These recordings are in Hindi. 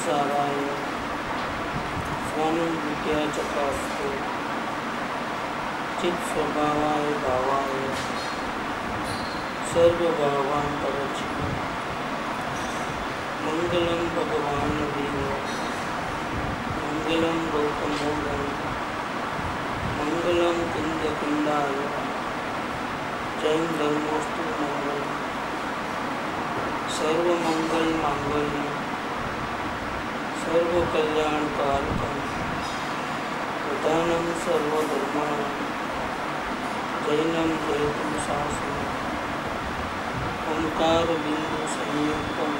साराय स्वामी विद्या चक्रास्ते चित स्वभावाय भावाय सर्वभावान परचित मंगलम भगवान देव मंगलम गौतमोदम मंगलम कुंद कुंडाय जय धर्मोस्तु मंगल सर्वमंगल मांगल्य सर्व कल्याणकारकम प्रधानम सर्वधर्माणां जैनम जयतु शासनम ओंकार बिंदु संयुक्तम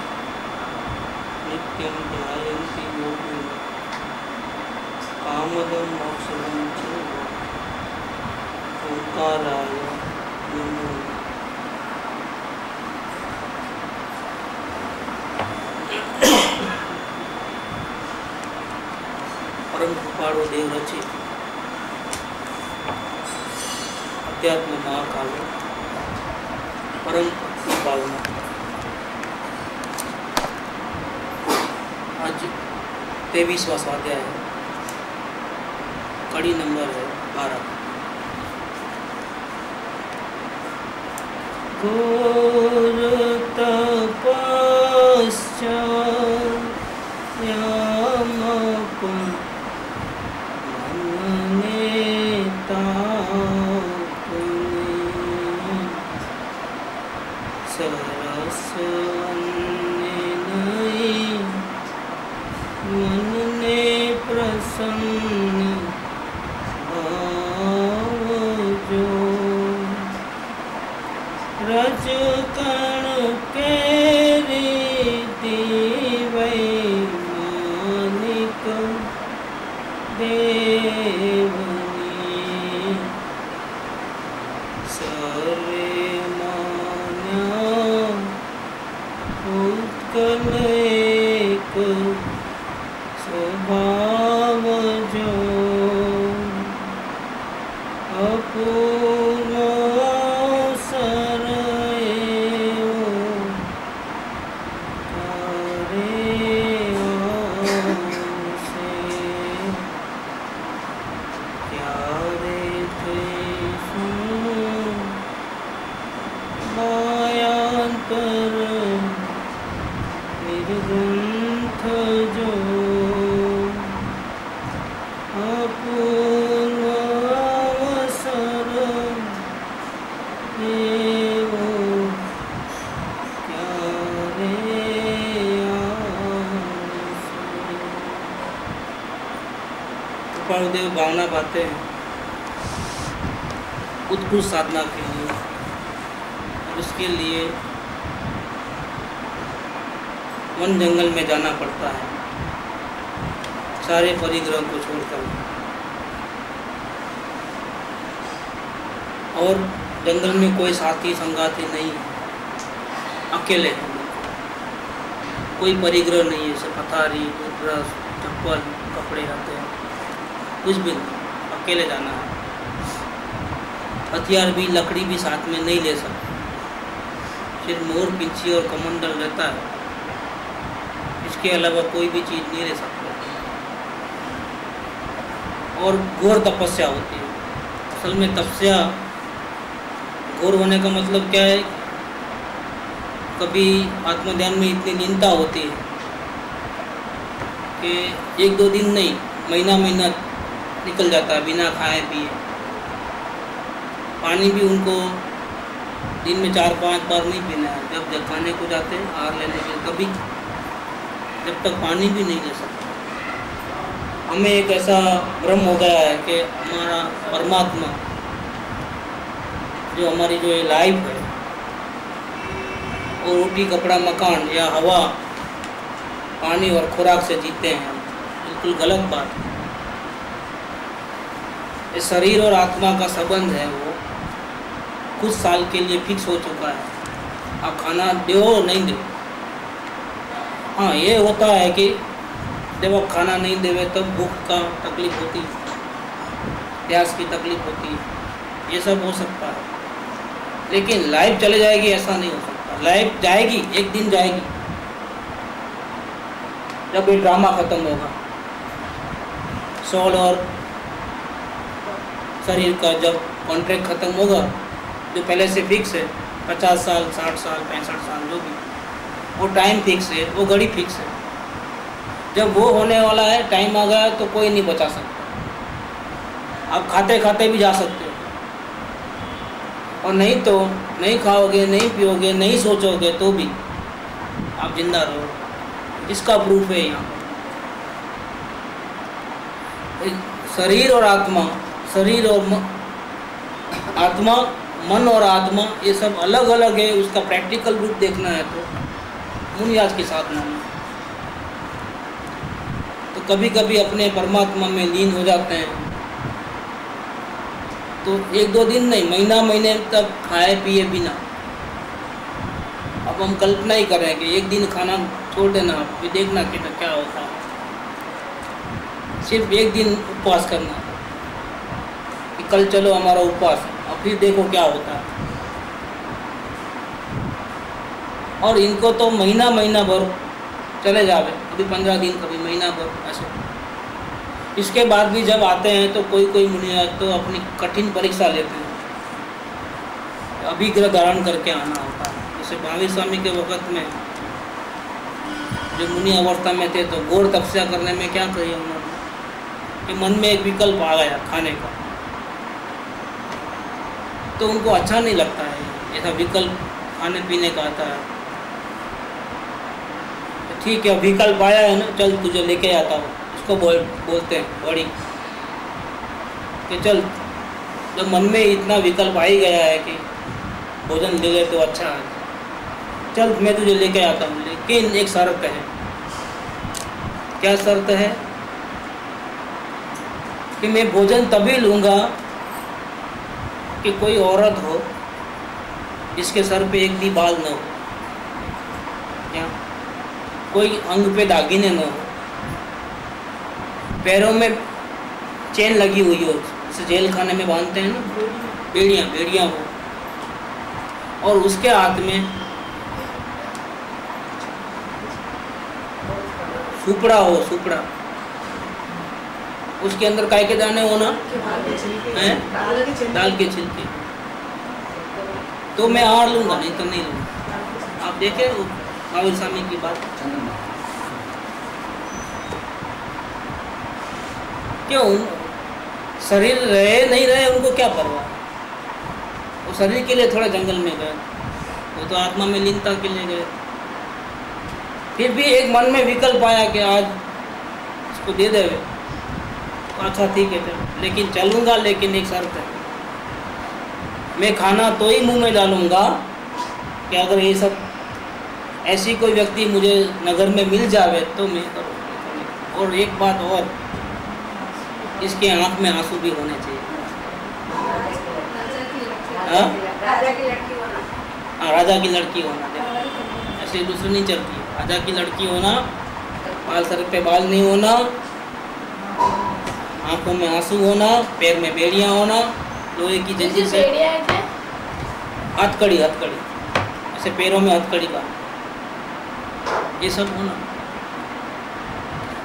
नित्यं ध्यायन्ति योगिनः कामदं मोक्षदं चैव ओंकाराय नमो। परम कृपाळु देव रचित अध्यात्म महाकाव्य परम कृपाळु आज 23वां स्वाध्याय है, कड़ी नंबर है 12। घोर तपस्या देव भावना बातें उत्कृष्ट साधना के लिए और उसके लिए वन जंगल में जाना पड़ता है, सारे परिग्रह को छोड़कर, और जंगल में कोई साथी संगाती नहीं, अकेले, कोई परिग्रह नहीं है, सब पथारी ब्रश चप्पल कपड़े रहते हैं, कुछ भी अकेले जाना है। हथियार भी लकड़ी भी साथ में नहीं ले सकते, सिर्फ मोर पिंची और कमंडल रहता है, इसके अलावा कोई भी चीज़ नहीं ले सकते। और घोर तपस्या होती है। असल में तपस्या घोर होने का मतलब क्या है? कभी आत्मध्यान में इतनी लीनता होती है कि 1-2 दिन नहीं, महीना निकल जाता है बिना खाए पिए। पानी भी उनको दिन में 4-5 बार नहीं पीना है। जब खाने को जाते हैं आहार लेने के लिए, कभी जब तक पानी भी नहीं ले सकते। हमें एक ऐसा भ्रम हो गया है कि हमारा परमात्मा जो हमारी जो लाइफ है वो रोटी कपड़ा मकान या हवा पानी और खुराक से जीते हैं। बिल्कुल गलत बात है। इस शरीर और आत्मा का संबंध है वो कुछ साल के लिए फिक्स हो चुका है। आप खाना दो नहीं दो, हाँ ये होता है कि जब आप खाना नहीं देवे तब भूख का तकलीफ होती है, प्यास की तकलीफ होती है, ये सब हो सकता है। लेकिन लाइफ चले जाएगी ऐसा नहीं हो सकता। लाइफ जाएगी, एक दिन जाएगी, जब ये ड्रामा खत्म होगा, सोल और शरीर का जब कॉन्ट्रैक्ट खत्म होगा, जो पहले से फिक्स है 50 साल 60 साल 65 साल जो भी, वो टाइम फिक्स है, वो घड़ी फिक्स है। जब वो होने वाला है, टाइम आ गया तो कोई नहीं बचा सकता। आप खाते खाते भी जा सकते हो, और नहीं तो नहीं खाओगे, नहीं पियोगे, नहीं सोचोगे तो भी आप जिंदा रहो। इसका प्रूफ है यहाँ। शरीर और आत्मा, शरीर और आत्मा, मन और आत्मा, ये सब अलग अलग है। उसका प्रैक्टिकल रूप देखना है तो मुनियाज के साथ में, तो कभी कभी अपने परमात्मा में लीन हो जाते हैं, तो 1-2 दिन नहीं, महीना महीने तक खाए पिए बिना। अब हम कल्पना ही करें कि एक दिन खाना छोड़ देना, फिर देखना कि क्या होता है। सिर्फ एक दिन उपवास करना कि कल चलो हमारा उपवास है, और फिर देखो क्या होता है। और इनको तो महीना महीना भर चले जावे, कभी 15 दिन, कभी महीना भर ऐसे। इसके बाद भी जब आते हैं तो कोई कोई मुनि तो अपनी कठिन परीक्षा लेते हैं, अभिग्रह धारण करके आना होता है। जैसे महावीर स्वामी के वक्त में जो मुनि अवस्था में थे, तो घोर तपस्या करने में क्या कही उन्होंने कि मन में एक विकल्प आ गया खाने का, तो उनको अच्छा नहीं लगता है ऐसा विकल्प खाने पीने का आता है। तो ठीक है, विकल्प आया है ना, चल तुझे लेके आता हूँ। उसको बोलते हैं बॉडी कि चल, जब मन में इतना विकल्प आ ही गया है कि भोजन ले ले तो अच्छा है, चल मैं तुझे लेके आता हूँ। लेकिन एक शर्त है। क्या शर्त है? कि मैं भोजन तभी लूँगा कि कोई औरत हो जिसके सर पे एक भी बाल न हो, क्या कोई अंग पे दागिने न हो, पैरों में चेन लगी हुई हो, जैसे जेल खाने में बांधते हैं ना, बेड़ियाँ हो, और उसके हाथ में सुपड़ा हो, सुपड़ा, उसके अंदर काय के दाने होना हैं, दाल के छिलके, तो मैं आहार लूँगा, नहीं तो नहीं लूँगा। आप देखे महावीर स्वामी की बात, क्यों? शरीर रहे नहीं रहे उनको क्या परवाह, वो शरीर के लिए थोड़ा जंगल में गए, वो तो आत्मा में लीनता के लिए गए। फिर भी एक मन में विकल्प आया कि आज इसको दे दे, तो अच्छा ठीक है चलो, लेकिन चलूँगा, लेकिन एक शर्त है, मैं खाना तो ही मुंह में डालूँगा कि अगर ये सब ऐसी कोई व्यक्ति मुझे नगर में मिल जावे तो मैं करूँगा। और एक बात और, इसके आँख में आंसू भी होने चाहिए। राजा की लड़की होना, ऐसे दूसरी नहीं चलती। राजा की लड़की होना, बाल सर पे बाल नहीं होना, आंखों में आंसू होना, पैर में बेड़ियां होना, लोहे की जंजीर से, हथकड़ी, ऐसे पैरों में हथकड़ी का, ये सब होना।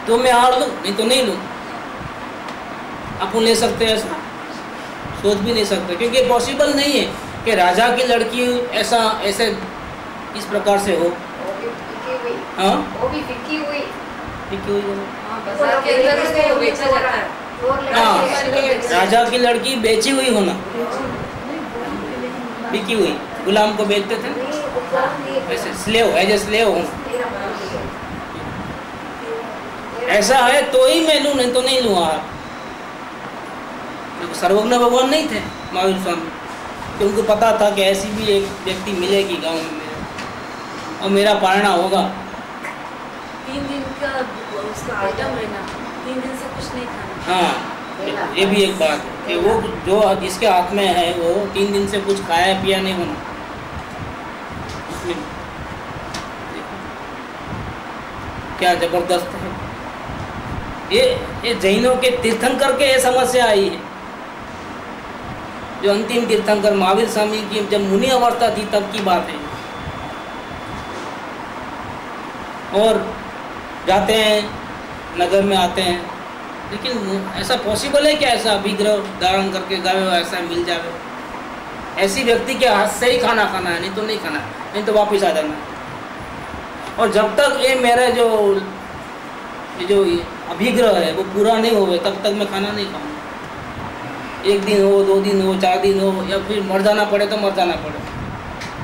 तो मैं हार लूँ, नहीं तो नहीं लूँ। अपन ले सकते हैं ऐसा? सोच भी नहीं सकते, क्योंकि पॉसिबल नहीं है कि राजा की लड़की ऐसे इस प्रकार से हो। हाँ, वो भी फिक्की हुई बेचा जाता है। हाँ, राजा की लड़की बेची हुई होना, बिकी हुई, गुलाम को बेचते थे वैसे, स्लेव, एज ए स्लेव होना, ऐसा है तो ही मैं लूँ, नहीं तो नहीं लूँ। सर्वज्ञ भगवान नहीं थे महावीर स्वामी, तो उनको पता था कि ऐसी भी एक व्यक्ति मिलेगी गांव में और मेरा पालना होगा। 3 दिन का उसका आइटम है ना, 3 दिन से कुछ नहीं खाना। हाँ, ये भी एक बात है कि वो जो जिसके हाथ में है वो 3 दिन से कुछ खाया पिया नहीं होना। क्या जबरदस्त है ये जैनों के तीर्थंकर के ये समस्या आई है। जो अंतिम तीर्थंकर महावीर स्वामी की जब मुनि अवस्था थी तब की बात है। और जाते हैं, नगर में आते हैं, लेकिन ऐसा पॉसिबल है क्या ऐसा अभिग्रह धारण करके गावे ऐसा मिल जावे? ऐसी व्यक्ति के हाथ से ही खाना खाना है, नहीं तो नहीं खाना, नहीं तो वापस आ जाना है। और जब तक ये मेरा जो अभिग्रह है वो पूरा नहीं होवे तब तक मैं खाना नहीं खाऊंगा। 1 दिन हो, 2 दिन हो, 4 दिन हो, या फिर मर जाना पड़े तो मर जाना पड़े।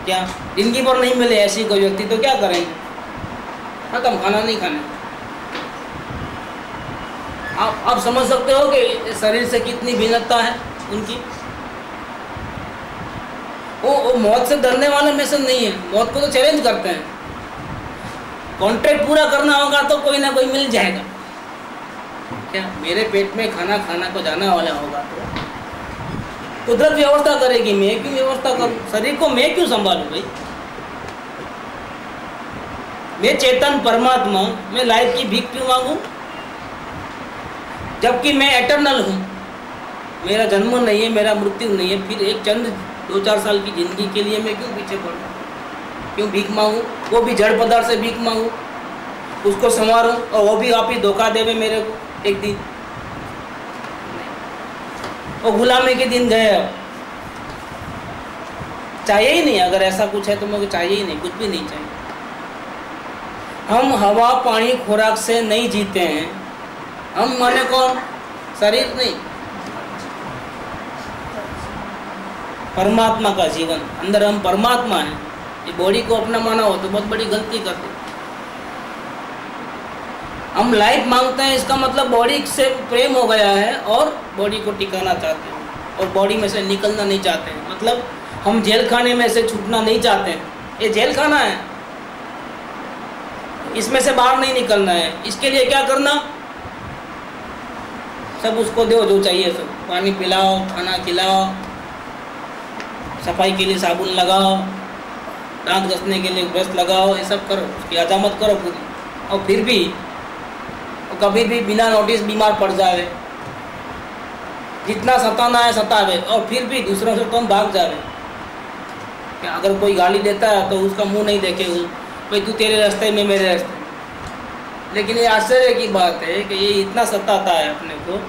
क्या जिंदगी भर नहीं मिले ऐसी कोई व्यक्ति तो क्या करेंगे? खत्म, खाना नहीं खाना। आप समझ सकते हो कि शरीर से कितनी भिन्नता है उनकी। वो मौत से डरने वाले में से नहीं है, मौत को तो चैलेंज करते हैं। कॉन्ट्रैक्ट पूरा करना होगा तो कोई ना कोई मिल जाएगा। क्या मेरे पेट में खाना खाना को जाना वाला होगा तो कुदरत व्यवस्था करेगी, मैं क्यों व्यवस्था करूं? शरीर को मैं क्यों संभालूं भाई? मैं चेतन परमात्मा, मैं लाइफ की भीख क्यों मांगू? जबकि मैं एटर्नल हूँ, मेरा जन्म नहीं है, मेरा मृत्यु नहीं है। फिर एक चंद 2-4 साल की जिंदगी के लिए मैं क्यों पीछे पड़ूँ? क्यों भीख मांगू? वो भी जड़ पदार्थ से भीख मांगू, उसको संवारूँ और वो भी आप ही धोखा देवे मेरे को एक दिन। वो गुलामी के दिन गए, अब चाहिए ही नहीं। अगर ऐसा कुछ है तो मुझे चाहिए ही नहीं, कुछ भी नहीं चाहिए। हम हवा पानी खुराक से नहीं जीते हैं। हम माने कौन? शरीर नहीं, परमात्मा का जीवन। अंदर हम परमात्मा हैं। ये बॉडी को अपना माना हो तो बहुत बड़ी गलती करते। हम लाइफ मांगते हैं, इसका मतलब बॉडी से प्रेम हो गया है और बॉडी को टिकाना चाहते हैं और बॉडी में से निकलना नहीं चाहते हैं। मतलब हम जेल खाने में से छूटना नहीं चाहते हैं। ये जेल खाना है, इसमें से बाहर नहीं निकलना है। इसके लिए क्या करना? सब उसको दो जो चाहिए, सब पानी पिलाओ, खाना खिलाओ, सफाई के लिए साबुन लगाओ, दांत घसने के लिए ब्रश लगाओ, ये सब करो, उसकी हजामत करो पूरी। और फिर भी कभी भी बिना नोटिस बीमार पड़ जावे, जितना सताना है सतावे, और फिर भी दूसरों से तुम भाग जावे। क्या अगर कोई गाली देता है तो उसका मुंह नहीं देखे भाई तू तेरे रास्ते में मेरे रास्ते। लेकिन ये आश्चर्य की बात है कि ये इतना सताता है अपने को,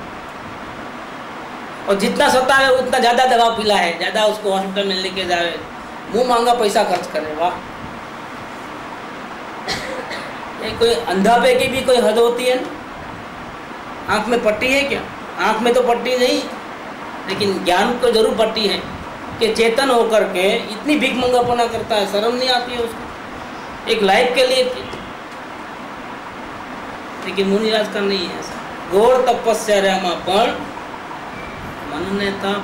और जितना सतावे उतना ज़्यादा दवा पिलाए, ज़्यादा उसको हॉस्पिटल में लेके जाए, मुंह मांगा पैसा खर्च करे। वाह, ये कोई अंधापे की भी कोई हद होती है ना? आँख में पट्टी है क्या? आँख में तो पट्टी नहीं, लेकिन ज्ञान को जरूर पट्टी है कि चेतन होकर के इतनी भीख मंगापना करता है, शर्म नहीं आती है उसको एक लाइफ के लिए। लेकिन मुनिराज का नहीं है ऐसा। घोर तपस्या पण मन ने ताप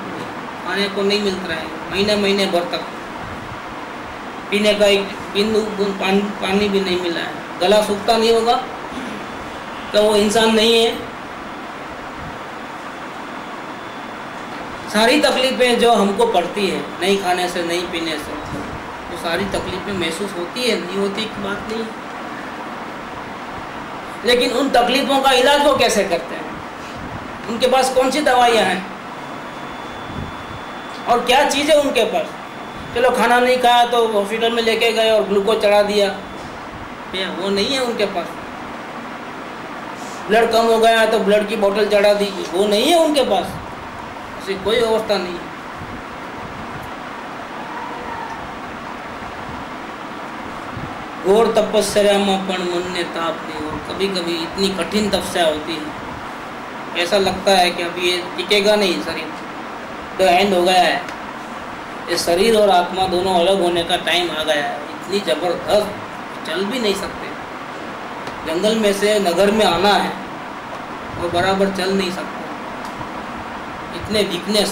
खाने को नहीं मिलता है, महीने भर तक पीने का एक बिंदु पानी भी नहीं मिला है। गला सूखता नहीं होगा तो वो इंसान नहीं है। सारी तकलीफें जो हमको पड़ती है नहीं खाने से, नहीं पीने से, तो सारी तकलीफें महसूस होती है, नहीं होती की बात नहीं। लेकिन उन तकलीफों का इलाज वो कैसे करते हैं? उनके पास कौन सी दवाइयाँ हैं और क्या चीज़ है उनके पास? चलो खाना नहीं खाया तो हॉस्पिटल में लेके गए और ग्लूकोज चढ़ा दिया, वो नहीं है उनके पास। ब्लड कम हो गया तो ब्लड की बोतल चढ़ा दी, वो नहीं है उनके पास। ऐसी कोई व्यवस्था नहीं है। घोर तपस्या में पण मन ने ताप नहीं। और कभी कभी इतनी कठिन तपस्या होती है, ऐसा लगता है कि अभी ये टिकेगा नहीं, शरीर तो एंड हो गया है। ये शरीर और आत्मा दोनों अलग होने का टाइम आ गया है। इतनी जबरदस्त, चल भी नहीं सकते। जंगल में से नगर में आना है और बराबर चल नहीं सकते, इतने वीकनेस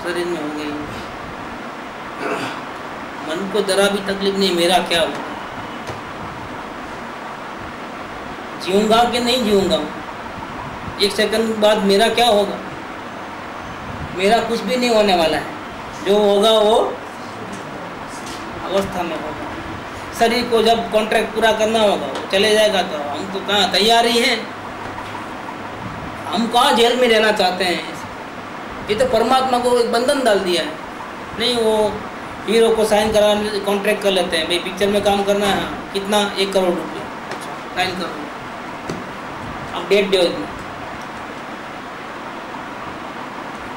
शरीर में हो गई। मन को जरा भी तकलीफ नहीं, मेरा क्या होगा, जीऊंगा कि नहीं जीऊंगा, 1 सेकंड बाद मेरा क्या होगा? मेरा कुछ भी नहीं होने वाला है। जो होगा वो अवस्था में होगा। शरीर को जब कॉन्ट्रैक्ट पूरा करना होगा वो चले जाएगा। तो हम तो कहाँ तैयार ही हैं, हम कहाँ जेल में रहना चाहते हैं। ये तो परमात्मा को एक बंधन डाल दिया है। नहीं, वो हीरो को साइन करा, कॉन्ट्रैक्ट कर लेते हैं, भाई पिक्चर में काम करना है, कितना 1 करोड़ रुपये, साइन करो। डेट दो इतना।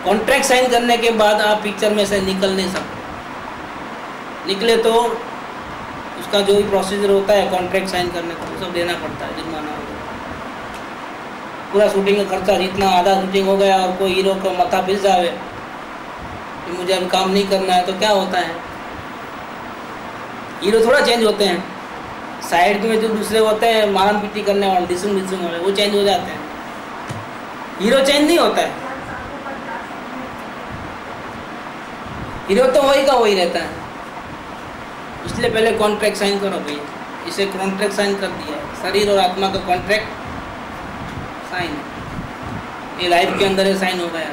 कॉन्ट्रैक्ट साइन करने के बाद आप पिक्चर में से निकल नहीं सकते। निकले तो उसका जो भी प्रोसीजर होता है कॉन्ट्रैक्ट साइन करने का वो सब देना पड़ता है, जुर्माना होगा। पूरा शूटिंग का खर्चा जितना आधा शूटिंग हो गया और कोई हीरो को माथा फिर जावे कि मुझे अब काम नहीं करना है तो क्या होता है? हीरो थोड़ा चेंज होते हैं, साइड में जो दूसरे होते हैं मारम पीटी करने वाले डिसुम वाले वो चेंज हो जाते हैं, हीरो चेंज नहीं होता है। हीरो तो वही का वही रहता है। इसलिए पहले कॉन्ट्रैक्ट साइन करो भैया। इसे कॉन्ट्रैक्ट साइन कर दिया, शरीर और आत्मा का कॉन्ट्रैक्ट साइन, ये लाइफ के अंदर ये साइन हो गया।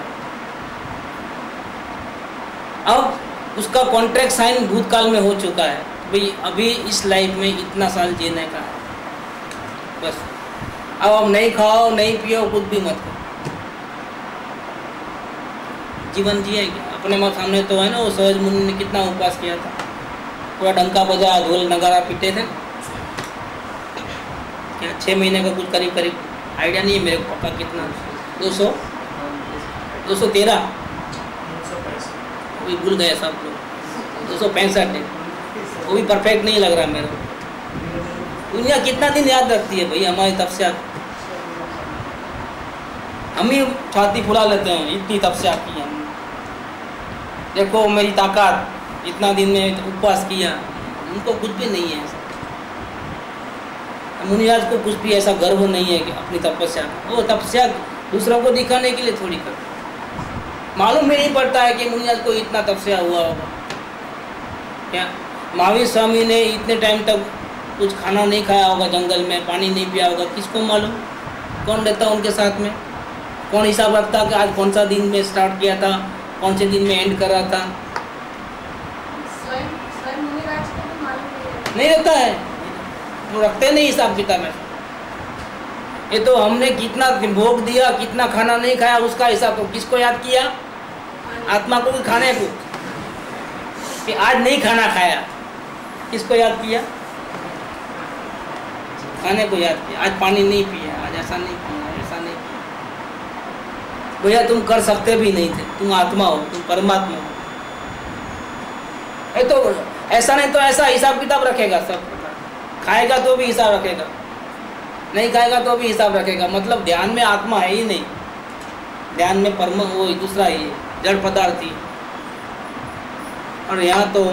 अब उसका कॉन्ट्रैक्ट साइन भूतकाल में हो चुका है भाई, अभी इस लाइफ में इतना साल जीने का है बस। अब नहीं खाओ नहीं पियो कुछ भी मत करो, जीवन जिएंगे अपने माँ सामने। तो है ना वो सहज मुनि ने कितना उपवास किया था, पूरा डंका बजा ढोल नगारा पीटे थे क्या, 6 महीने का कुछ करीब करीब, आइडिया नहीं है मेरे को पक्का कितना, 213 वो भी भूल गए सब लोग, 265 है, वो भी परफेक्ट नहीं लग रहा मेरे को। दुनिया कितना दिन याद रखती है भाई हमारी तपस्या, हम ही छाती फुला लेते हैं इतनी तपस्या की हमने। देखो मेरी ताकत, इतना दिन में उपवास किया, उनको कुछ भी नहीं है ऐसा। मुनिराज को कुछ भी ऐसा गर्व नहीं है कि अपनी तपस्या, वो तपस्या दूसरों को दिखाने के लिए थोड़ी कर, मालूम भी नहीं पड़ता है कि मुनिराज को इतना तपस्या हुआ होगा क्या। महावीर स्वामी ने इतने टाइम तक कुछ खाना नहीं खाया होगा, जंगल में पानी नहीं पिया होगा, किसको मालूम। कौन रहता उनके साथ में, कौन हिसाब रखता कि आज कौन सा दिन में स्टार्ट किया था, कौन से दिन में एंड कर रहा था। स्वयं मुनिराज को भी मालूम नहीं रहता है, वो रखते नहीं हिसाब किताब में। ये तो हमने कितना भोग दिया, कितना खाना नहीं खाया, उसका हिसाब तो किसको याद किया, आत्मा को भी खाने को, कि आज नहीं खाना खाया, किसको याद किया, खाने को याद किया। आज पानी नहीं पिया, आज ऐसा नहीं किया, ऐसा नहीं किया। भैया तुम कर सकते भी नहीं थे, तुम आत्मा हो, तुम परमात्मा हो। ये तो ऐसा नहीं तो ऐसा हिसाब किताब रखेगा सब, खाएगा तो भी हिसाब रखेगा, नहीं खाएगा तो भी हिसाब रखेगा। मतलब ध्यान में आत्मा है ही नहीं, ध्यान में परम वो दूसरा ही जड़ पदार्थ ही। और यहाँ तो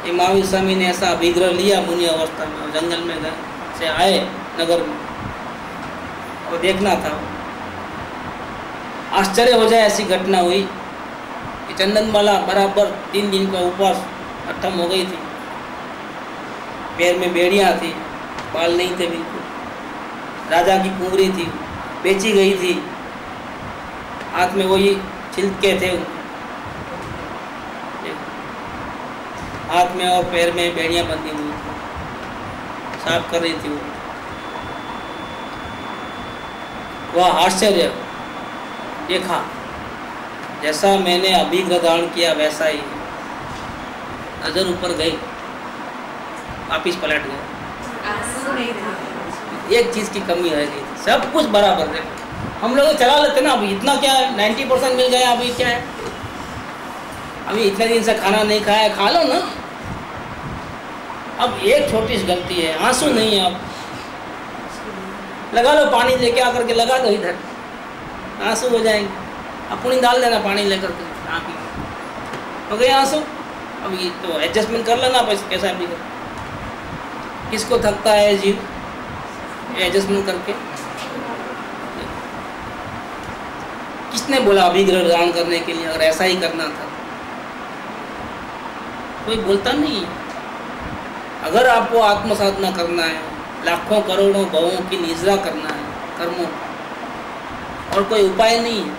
ये महावीर स्वामी ने ऐसा अभिग्रह लिया मुनि अवस्था में, जंगल में गए से आए नगर में, और देखना था। आश्चर्य हो जाए ऐसी घटना हुई कि चंदनमाला बराबर 3 दिन का उपवास खत्म हो गई थी, पैर में बेड़ियाँ थी, बाल नहीं थे बिल्कुल, राजा की कुंवरी थी, बेची गई थी, हाथ में वही छिलके थे, हाथ में और पैर में बेड़ियाँ बंधी हुई थी, साफ कर रही थी वो। वह आश्चर्य देखा, जैसा मैंने अभिग्रह धारण किया वैसा ही, नजर ऊपर गई, वापिस पलट गए। एक चीज़ की कमी रह गई, सब कुछ बराबर है। हम लोग चला लेते ना, अभी इतना क्या है, 90% मिल गया, अभी क्या है, अभी इतने दिन से खाना नहीं खाया, खा लो ना। अब एक छोटी सी गलती है, आंसू नहीं है, अब लगा लो, पानी लेके आकर के लगा दो इधर, आंसू हो जाएंगे। अपनी डाल देना पानी लेकर के, आँख में हो गए आंसू। अब ये तो एडजस्टमेंट कर लेना पैसे कैसा भी कर। किसको थकता है जीव एडजस्टमेंट करके? किसने बोला अभिग्रह धारण करने के लिए? अगर ऐसा ही करना था, कोई बोलता नहीं है। अगर आपको आत्म साधना करना है, लाखों करोड़ों भवों की निजरा करना है कर्मों, और कोई उपाय नहीं है।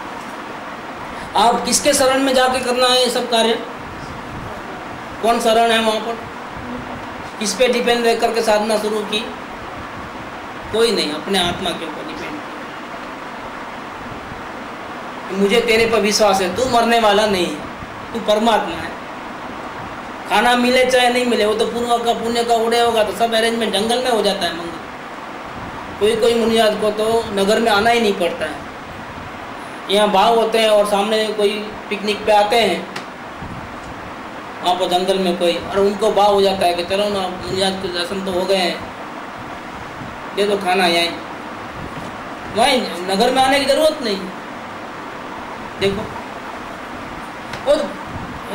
आप किसके शरण में जाके करना है ये सब कार्य? कौन शरण है वहाँ पर? किस पे डिपेंड रह करके साधना शुरू की? कोई नहीं, अपने आत्मा के ऊपर डिपेंड। मुझे तेरे पर विश्वास है, तू मरने वाला नहीं है, तू परमात्मा है। खाना मिले चाहे नहीं मिले, वो तो पुण्य का उड़े होगा, तो सब अरेंजमेंट जंगल में हो जाता है मंगल। कोई कोई मुनियात को तो नगर में आना ही नहीं पड़ता है। यहाँ भाव होते हैं और सामने कोई पिकनिक पे आते हैं, वहाँ पर जंगल में कोई, और उनको भाव हो जाता है कि चलो ना मुनियात के दर्शन तो हो गए हैं, ये तो खाना यहीं, वहीं नगर में आने की ज़रूरत नहीं। देखो और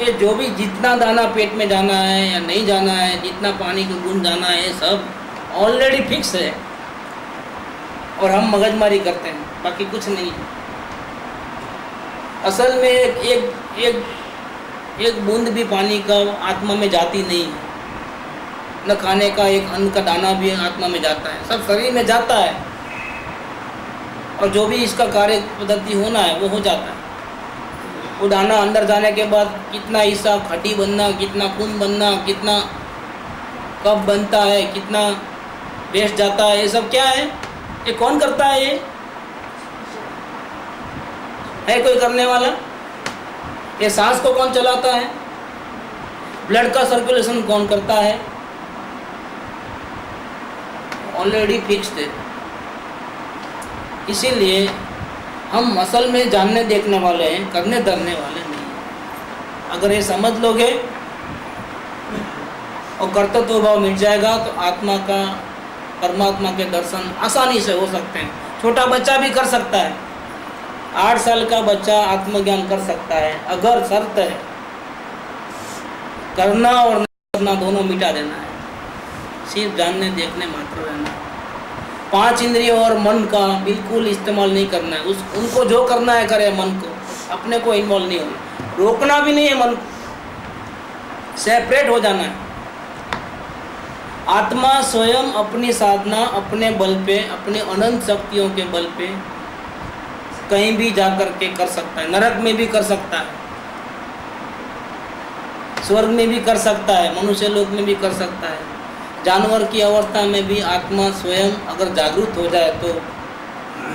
ये जो भी जितना दाना पेट में जाना है या नहीं जाना है, जितना पानी को गुण जाना है, सब ऑलरेडी फिक्स है और हम मगजमारी करते हैं, बाकी कुछ नहीं है। असल में एक बूंद भी पानी का आत्मा में जाती नहीं है, न खाने का एक अन्न का दाना भी आत्मा में जाता है, सब शरीर में जाता है और जो भी इसका कार्य पद्धति होना है वो हो जाता है। वो दाना अंदर जाने के बाद कितना हिस्सा खट्टी बनना, कितना खून बनना, कितना कब बनता है, कितना वेस्ट जाता है, ये सब क्या है, ये कौन करता है? ये है कोई करने वाला? ये सांस को कौन चलाता है? ब्लड का सर्कुलेशन कौन करता है? ऑलरेडी फिक्स्ड है। इसीलिए हम असल में जानने देखने वाले हैं, करने धरने वाले नहीं। अगर ये समझ लोगे और कर्तव्य भाव मिट जाएगा तो आत्मा का, परमात्मा के दर्शन आसानी से हो सकते हैं। छोटा बच्चा भी कर सकता है, 8 साल का बच्चा आत्मज्ञान कर सकता है, अगर शर्त है करना और नहीं करना दोनों मिटा देना है, सिर्फ जानने देखने मात्र रहना है। 5 इंद्रियों और मन का बिल्कुल इस्तेमाल नहीं करना है। उनको जो करना है करे, मन को, अपने को इन्वॉल्व नहीं होना, रोकना भी नहीं है, मन सेपरेट हो जाना है। आत्मा स्वयं अपनी साधना अपने बल पे, अपने अनंत शक्तियों के बल पे कहीं भी जाकर के कर सकता है। नरक में भी कर सकता है, स्वर्ग में भी कर सकता है, मनुष्य लोक में भी कर सकता है। जानवर की अवस्था में भी आत्मा स्वयं अगर जागरूक हो जाए तो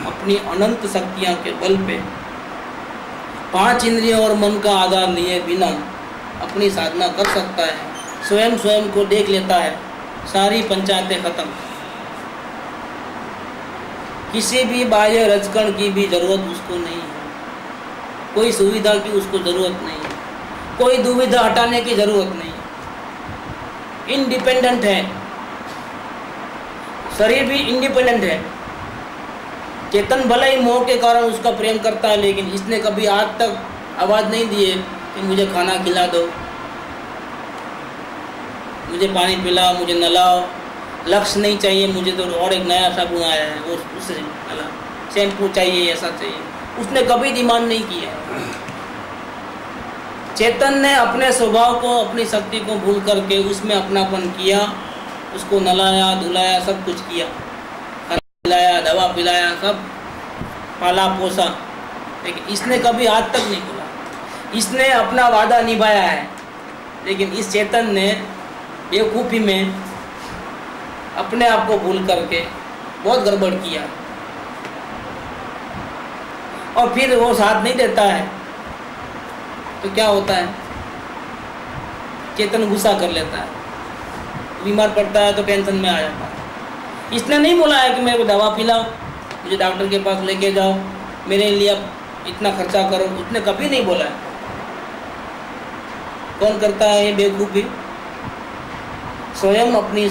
अपनी अनंत शक्तियाँ के बल पे 5 इंद्रियों और मन का आधार लिए बिना अपनी साधना कर सकता है। स्वयं को देख लेता है, सारी पंचायतें खत्म। किसी भी बाह्य रजकण की भी जरूरत उसको नहीं है, कोई सुविधा की उसको जरूरत नहीं है, कोई दुविधा हटाने की जरूरत नहीं है, इंडिपेंडेंट है। शरीर भी इंडिपेंडेंट है। चेतन भले ही मोह के कारण उसका प्रेम करता है, लेकिन इसने कभी आज तक आवाज़ नहीं दी है कि मुझे खाना खिला दो, मुझे पानी पिलाओ, मुझे नलाओ। लक्ष्य नहीं चाहिए मुझे तो, और एक नया साबुन आया है वो उससे नला, शैम्पू चाहिए, ऐसा चाहिए, उसने कभी डिमांड नहीं किया। चेतन ने अपने स्वभाव को, अपनी शक्ति को भूल करके उसमें अपनापन किया, उसको नलाया, धुलाया, सब कुछ किया, खाना खिलाया, दवा पिलाया, सब पाला पोसा, लेकिन इसने कभी आज तक नहीं बोला। इसने अपना वादा निभाया है, लेकिन इस चेतन ने बेवकूफ़ी में अपने आप को भूल करके बहुत गड़बड़ किया, और फिर वो साथ नहीं देता है तो क्या होता है, चेतन गुस्सा कर लेता है, बीमार पड़ता है तो टेंशन में आ जाता है। इसने नहीं बोला है कि मेरे को दवा पिलाओ, मुझे डॉक्टर के पास लेके जाओ, मेरे लिए अब इतना खर्चा करो, उसने कभी नहीं बोला है। कौन करता है ये बेवकूफ़ी? स्वयं अपनी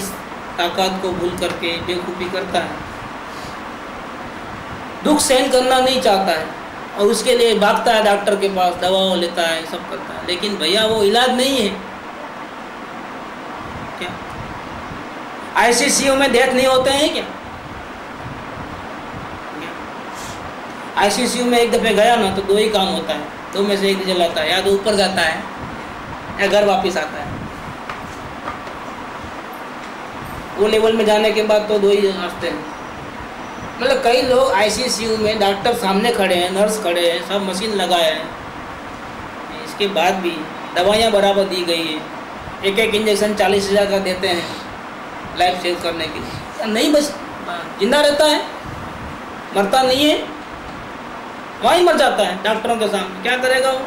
ताकत को भूल करके बेवकूफ़ी करता है। दुख सहन करना नहीं चाहता है और उसके लिए भागता है डॉक्टर के पास, दवा लेता है, सब करता है, लेकिन भैया वो इलाज नहीं है। क्या आईसीसीयू में डेथ नहीं होते हैं क्या? आईसीसीयू में एक दफ़े गया ना तो 2 ही काम होता है, 2 में से एक रिजल्ट आता है, या तो ऊपर जाता है या घर वापस आता है। वो लेवल में जाने के बाद तो 2 ही रास्ते हैं। मतलब कई लोग आईसीसीयू में डॉक्टर सामने खड़े हैं, नर्स खड़े हैं, सब मशीन लगाए हैं, इसके बाद भी दवाइयाँ बराबर दी गई है, एक इंजेक्शन 40,000 का देते हैं लाइफ सेव करने के लिए, नहीं बस जिंदा रहता है, मरता नहीं है, वहीं मर जाता है डॉक्टरों के सामने। क्या करेगा वो?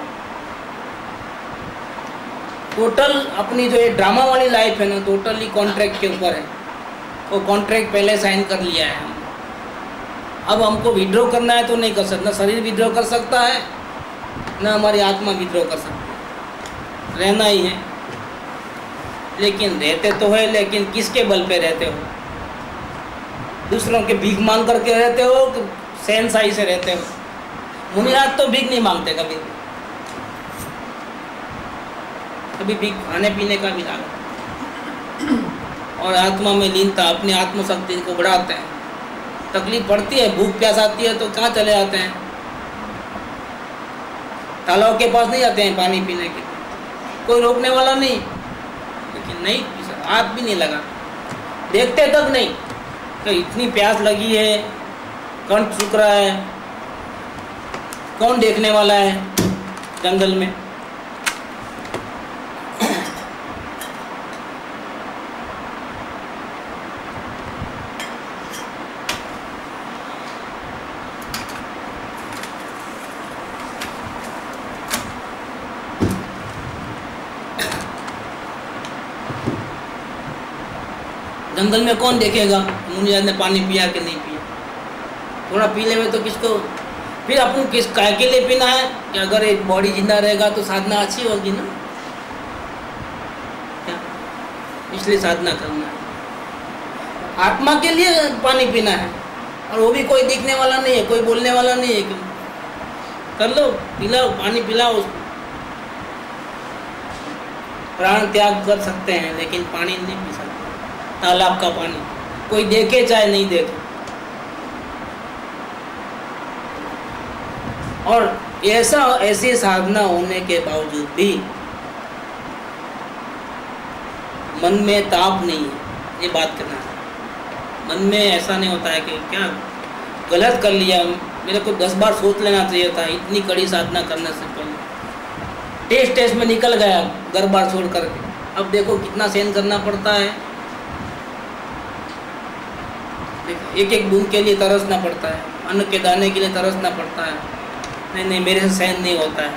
टोटल अपनी जो ये ड्रामा वाली लाइफ है ना, टोटली कॉन्ट्रैक्ट के ऊपर है। वो कॉन्ट्रैक्ट पहले साइन कर लिया है, अब हमको विड्रॉ करना है तो नहीं कर सकता, ना शरीर विड्रॉ कर सकता है ना हमारी आत्मा विड्रॉ कर सकती है, रहना ही है। लेकिन रहते तो है, लेकिन किसके बल पे रहते हो? दूसरों के भीख मांग करके रहते हो कि शहनशाही से रहते हो? मुनिराज तो भीख नहीं मांगते कभी, कभी भीख खाने पीने का भी लालच और आत्मा में लीनता अपनी आत्मशक्ति को बढ़ाते हैं। तकलीफ पड़ती है, भूख प्यास आती है तो कहाँ चले जाते हैं? तालाब के पास नहीं जाते हैं पानी पीने के, कोई रोकने वाला नहीं, लेकिन नहीं, हाथ भी नहीं लगा, देखते तक नहीं तो इतनी प्यास लगी है, कंठ सूख रहा है, कौन देखने वाला है जंगल में? जंगल में कौन देखेगा मुनिराज ने पानी पिया कि नहीं पिया? थोड़ा पी ले में तो किसको, फिर अपन किस काय के लिए पीना है कि अगर एक बॉडी जिंदा रहेगा तो साधना अच्छी होगी ना, क्या? इसलिए साधना करना है, आत्मा के लिए पानी पीना है, और वो भी कोई दिखने वाला नहीं है, कोई बोलने वाला नहीं है, क्यों? कर लो, पिलाओ, पानी पिलाओ उसको। प्राण त्याग कर सकते हैं लेकिन पानी नहीं पी सकते, तालाब का पानी, कोई देखे चाहे नहीं देखे। और ऐसी साधना होने के बावजूद भी मन में ताप नहीं है, ये बात करना है। मन में ऐसा नहीं होता है कि क्या गलत कर लिया, मेरे को 10 बार सोच लेना चाहिए था इतनी कड़ी साधना करने से पहले। टेस्ट में निकल गया घर बार छोड़ करके, अब देखो कितना सहन करना पड़ता है, एक एक बूंद के लिए तरसना पड़ता है, अन्न के दाने के लिए तरसना पड़ता है। नहीं, मेरे से सहन नहीं होता है,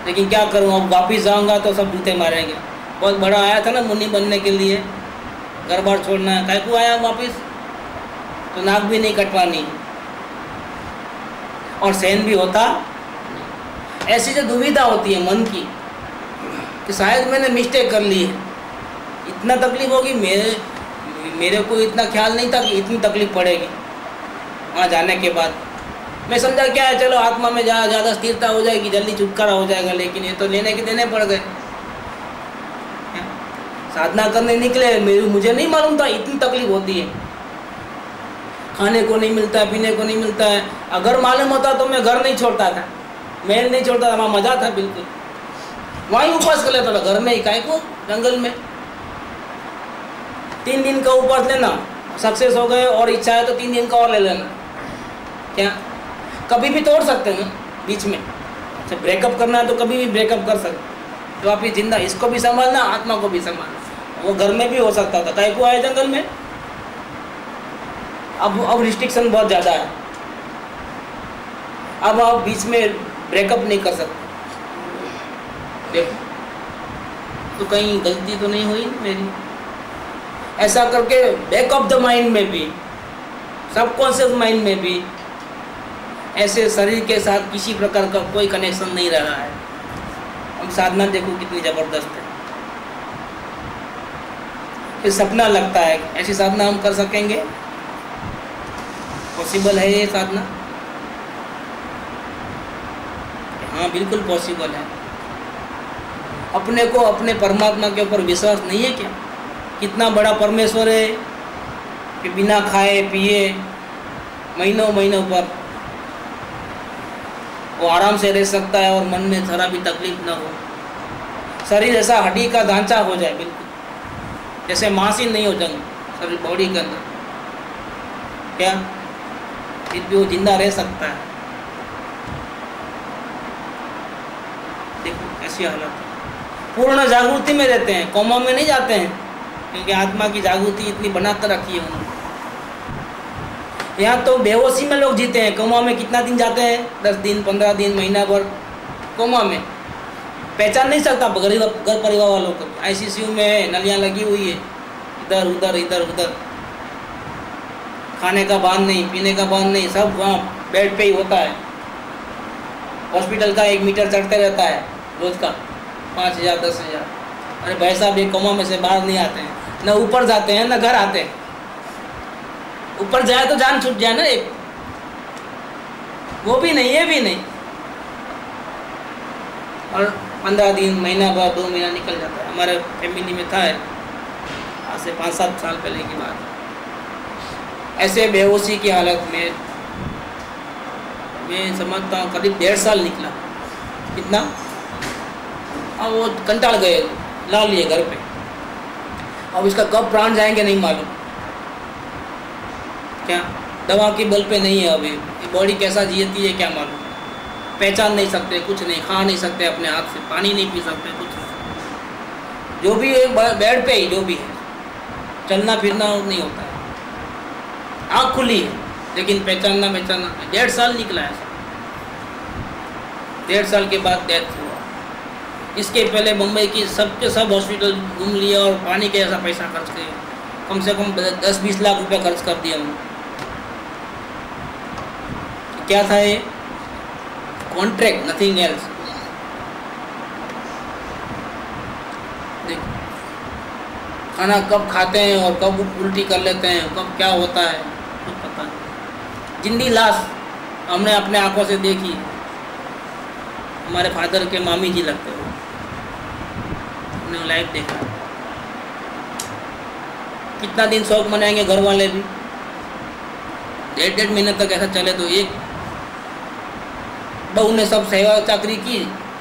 लेकिन क्या करूं, अब वापिस जाऊंगा तो सब जूते मारेंगे। बहुत बड़ा आया था ना मुनि बनने के लिए, घर बार छोड़ना है, काहे को आया वापिस, तो नाक भी नहीं कटवानी और सहन भी होता। ऐसी जो दुविधा होती है मन की कि शायद मैंने मिस्टेक कर ली है, इतना तकलीफ होगी, मेरे को इतना ख्याल नहीं था कि इतनी तकलीफ पड़ेगी वहाँ जाने के बाद। मैं समझा क्या है, चलो आत्मा में ज़्यादा स्थिरता हो जाएगी, जल्दी छुटकारा हो जाएगा, लेकिन ये तो लेने के देने पड़ गए। साधना करने निकले, मुझे नहीं मालूम था इतनी तकलीफ होती है, खाने को नहीं मिलता है, पीने को नहीं मिलता है। अगर मालूम होता तो मैं घर नहीं छोड़ता था, महल नहीं छोड़ता था, वहाँ मज़ा था बिल्कुल, वहीं उपवास कर लेता था, घर में ही, काहे को जंगल में। 3 दिन का उपवास लेना, सक्सेस हो गए और इच्छा है तो 3 दिन का और ले लेना, क्या कभी भी तोड़ सकते हैं बीच में, अच्छा ब्रेकअप करना है तो कभी भी ब्रेकअप कर सकते, तो आप ये जिंदा इसको भी संभालना, आत्मा को भी संभालना। वो घर में भी हो सकता था, काहे को आए जंगल में। अब रिस्ट्रिक्शन बहुत ज़्यादा है, अब आप बीच में ब्रेकअप नहीं कर सकते। देखो तो कहीं गलती तो नहीं हुई मेरी, ऐसा करके बैक ऑफ द माइंड में भी, सबकॉन्शियस माइंड में भी ऐसे शरीर के साथ किसी प्रकार का कोई कनेक्शन नहीं रहा है। अब साधना देखो कितनी ज़बरदस्त है। फिर सपना लगता है ऐसी साधना हम कर सकेंगे, पॉसिबल है ये साधना? हाँ बिल्कुल पॉसिबल है। अपने को अपने परमात्मा के ऊपर विश्वास नहीं है क्या? कितना बड़ा परमेश्वर है कि बिना खाए पिए महीनों महीनों पर वो आराम से रह सकता है और मन में जरा भी तकलीफ ना हो। शरीर ऐसा हड्डी का ढांचा हो जाए बिल्कुल, जैसे मांस ही नहीं हो जाए शरीर बॉडी के अंदर, क्या फिर भी वो जिंदा रह सकता है। देखो ऐसी हालत है। पूर्ण जागृति में रहते हैं, कोमा में नहीं जाते हैं, क्योंकि आत्मा की जागृति इतनी बनाकर रखी है उन्होंने। यहाँ तो बेहोशी में लोग जीते हैं, कोमा में कितना दिन जाते हैं? 10 दिन 15 दिन महीना भर कोमा में, पहचान नहीं सकता घर परिवार वालों को। ICCU में नलियाँ लगी हुई है, इधर उधर इधर उधर, खाने का बांध नहीं, पीने का बांध नहीं, सब वहाँ बेड पे ही होता है। हॉस्पिटल का 1 मीटर चढ़ते रहता है रोज का 5,000 10,000। अरे भाई साहब, ये कोमा में से बाहर नहीं आते हैं, न ऊपर जाते हैं न घर आते हैं। ऊपर जाए तो जान छूट जाए ना एक, वो भी नहीं, ये भी नहीं। और 15 दिन, महीना बाद, 2 महीना निकल जाता है। हमारे फैमिली में था, आज से 5-7 साल पहले की बात। ऐसे बेहोशी की हालत में मैं समझता हूँ करीब 1.5 साल निकला। कितना? अब वो कंटाल गए, ला लिए घर पे। अब इसका कब प्राण जाएंगे नहीं मालूम। क्या दवा के बल पे नहीं है अभी, ये बॉडी कैसा जीती है क्या मालूम। पहचान नहीं सकते, कुछ नहीं, खा नहीं सकते अपने हाथ से, पानी नहीं पी सकते, कुछ नहीं। जो भी है बेड पे ही, जो भी है, चलना फिरना नहीं होता है। आँख खुली है लेकिन पहचानना 1.5 साल निकला है। 1.5 साल के बाद डेथ हुआ। इसके पहले मुंबई की सबके सब हॉस्पिटल घूम लिया और पानी के ऐसा पैसा खर्च किया, कम से कम 10-20 लाख रुपए खर्च कर दिया हमने। क्या था ये? Contract, nothing else. खाना कब खाते हैं और कब उल्टी कर लेते हैं, कब क्या होता है कुछ पता नहीं। जिंदी लाश हमने अपने आंखों से देखी। हमारे फादर के मामी जी लगते हो, हमने लाइव देखा। कितना दिन शौक मनाएंगे घर वाले भी। 1.5 महीने तक ऐसा चले तो एक बहू ने सब सेवा चाकरी की,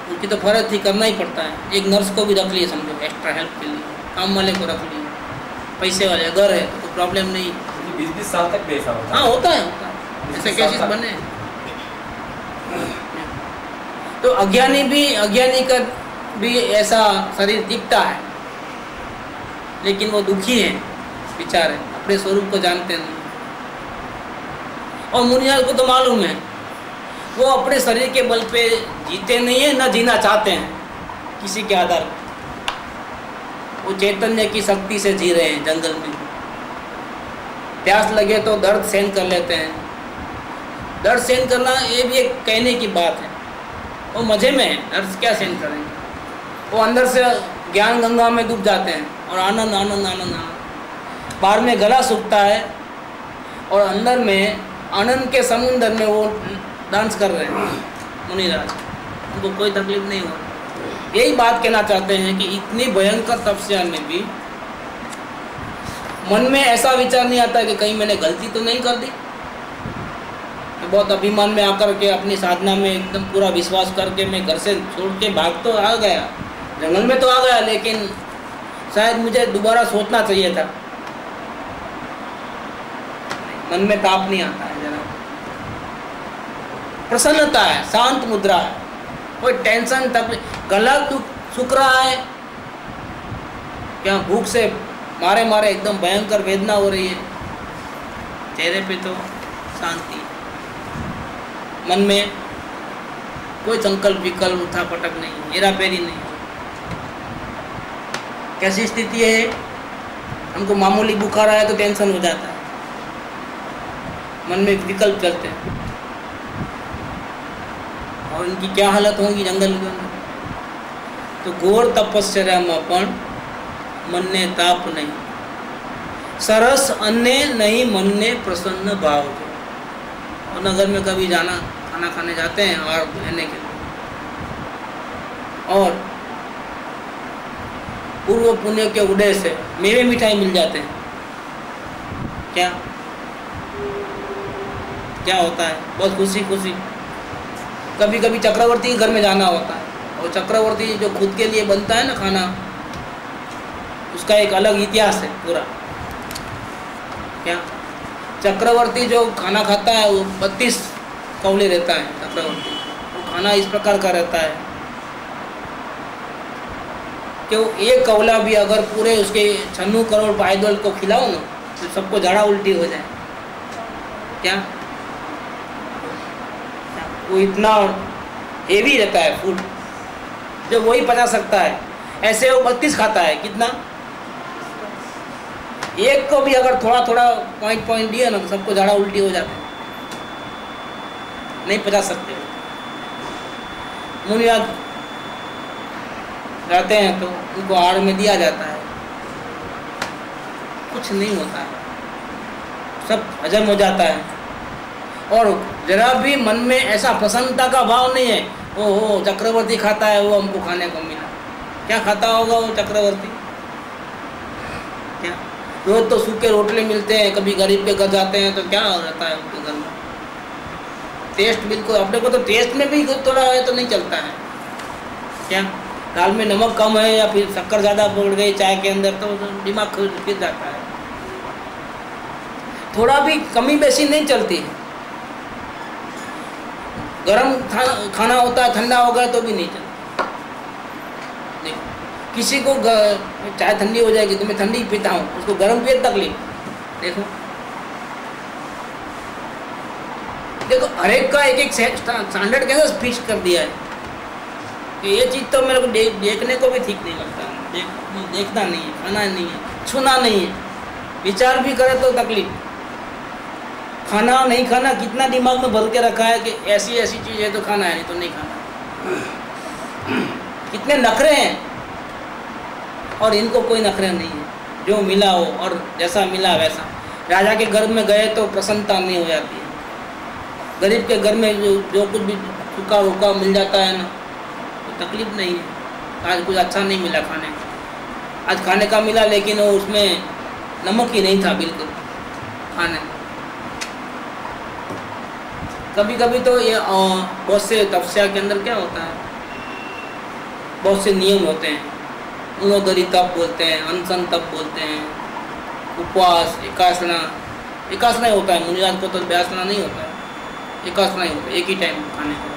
उनकी तो फर्ज थी, करना ही पड़ता है। एक नर्स को भी रख लिए समझो एक्स्ट्रा हेल्प के लिए, काम वाले को रख लिए, पैसे वाले। अगर है तो प्रॉब्लम नहीं। 20-20 साल तक पैसा होता है। हाँ होता है, ऐसे केसेस बने। तो अज्ञानी का भी ऐसा शरीर दिखता है, लेकिन वो दुखी है बेचारे, अपने स्वरूप को जानते नहीं। और मुनियाल को तो मालूम है, वो अपने शरीर के बल पे जीते नहीं है, न जीना चाहते हैं किसी के आधार पर। वो चैतन्य की शक्ति से जी रहे हैं जंगल में। प्यास लगे तो दर्द सहन कर लेते हैं। दर्द सहन करना ये भी एक कहने की बात है, वो मजे में है। दर्द क्या सहन करेंगे? वो अंदर से ज्ञान गंगा में डूब जाते हैं और आनंद आनंद आनंद आनंद। बाहर में गला सूखता है और अंदर में आनंद के समुंदर में वो डांस कर रहे हैं मुनिराज, उनको कोई तकलीफ नहीं हो रही। यही बात कहना चाहते हैं कि इतनी भयंकर तपस्या में भी मन में ऐसा विचार नहीं आता कि कहीं मैंने गलती तो नहीं कर दी। बहुत अभिमान में आकर के अपनी साधना में एकदम पूरा विश्वास करके मैं घर से छोड़ के भाग तो आ गया, जंगल में तो आ गया, लेकिन शायद मुझे दोबारा सोचना चाहिए था। मन में ताप नहीं आता है, जरा प्रसन्नता है, शांत मुद्रा है, कोई टेंशन तकलीफ। गला सूख रहा है क्या? भूख से मारे मारे एकदम भयंकर वेदना हो रही है, चेहरे पे तो शांति। मन में कोई संकल्प विकल्प उठा पटक नहीं, हेरा फेरी नहीं। कैसी स्थिति है? हमको मामूली बुखार आया तो टेंशन हो जाता है, मन में विकल्प चलते हैं। और इनकी क्या हालत होगी जंगल के अंदर। तो घोर तपस्या में पण मन ने ताप नहीं, सरस अन्य नहीं मन ने प्रसन्न भाव। और नगर में कभी जाना, खाना खाने जाते हैं और रहने के लिए, और पूर्व पुण्य के उदय से मेवे मिठाई मिल जाते हैं। क्या क्या होता है? बहुत खुशी खुशी। कभी कभी चक्रवर्ती के घर में जाना होता है, और चक्रवर्ती जो खुद के लिए बनता है ना खाना, उसका एक अलग इतिहास है पूरा। क्या चक्रवर्ती जो खाना खाता है वो 32 कौले रहता है चक्रवर्ती। वो खाना इस प्रकार का रहता है कि वो एक कौला भी अगर पूरे उसके 96 करोड़ पायदल को खिलाओ ना तो सबको झाड़ा उल्टी हो जाए। क्या वो इतना हेवी रहता है फूड, जो वही पचा सकता है। ऐसे वो 32 खाता है। कितना? एक को भी अगर थोड़ा थोड़ा पॉइंट दिया ना तो सबको झाड़ा उल्टी हो जाते हैं, नहीं पचा सकते। मुनियाद रहते हैं तो उनको आड़ में दिया जाता है, कुछ नहीं होता है, सब हजम हो जाता है। और जरा भी मन में ऐसा प्रसन्नता का भाव नहीं है, ओहो चक्रवर्ती खाता है, वो हमको खाने को मिला। क्या खाता होगा वो चक्रवर्ती? क्या रोज तो सूखे रोटले मिलते हैं, कभी गरीब के घर जाते हैं तो क्या रहता है उनके घर में? टेस्ट बिल्कुल, अपने को तो टेस्ट में भी थोड़ा है तो नहीं चलता है। क्या दाल में नमक कम है या फिर शक्कर ज़्यादा पड़ गई चाय के अंदर तो दिमाग फिर जाता है, थोड़ा भी कमी बेसी नहीं चलती है। गरम खाना होता है, ठंडा हो गया तो भी नहीं चलता। देखो किसी को चाय ठंडी हो जाएगी तो मैं ठंडी पीता हूँ, उसको गरम पिए तकलीफ। देखो देखो हर एक का एक स्टैंडर्ड कैसे फिक्स कर दिया है कि ये चीज़ तो मेरे को देखने को भी ठीक नहीं लगता, देखना नहीं है, खाना नहीं है, छूना नहीं है, विचार भी करे तो तकलीफ। खाना नहीं खाना कितना दिमाग में भर के रखा है कि ऐसी ऐसी चीज़ है तो खाना है, नहीं तो नहीं खाना। कितने नखरे हैं और इनको कोई नखरे नहीं है, जो मिला हो और जैसा मिला वैसा। राजा के घर में गए तो प्रसन्नता नहीं हो जाती है, गरीब के घर में जो कुछ भी सूखा रूखा मिल जाता है ना तो तकलीफ नहीं है। आज कुछ अच्छा नहीं मिला खाने को, आज खाने का मिला लेकिन वो उसमें नमक ही नहीं था बिल्कुल खाने। कभी कभी तो ये बहुत से तपस्या के अंदर क्या होता है, बहुत से नियम होते हैं, उनोदरी तप बोलते हैं, अनशन तप बोलते हैं, उपवास, एकासना होता है। मुनिराज को तो व्यासना नहीं होता है, एकासना ही होता है, एक ही टाइम खाने का होता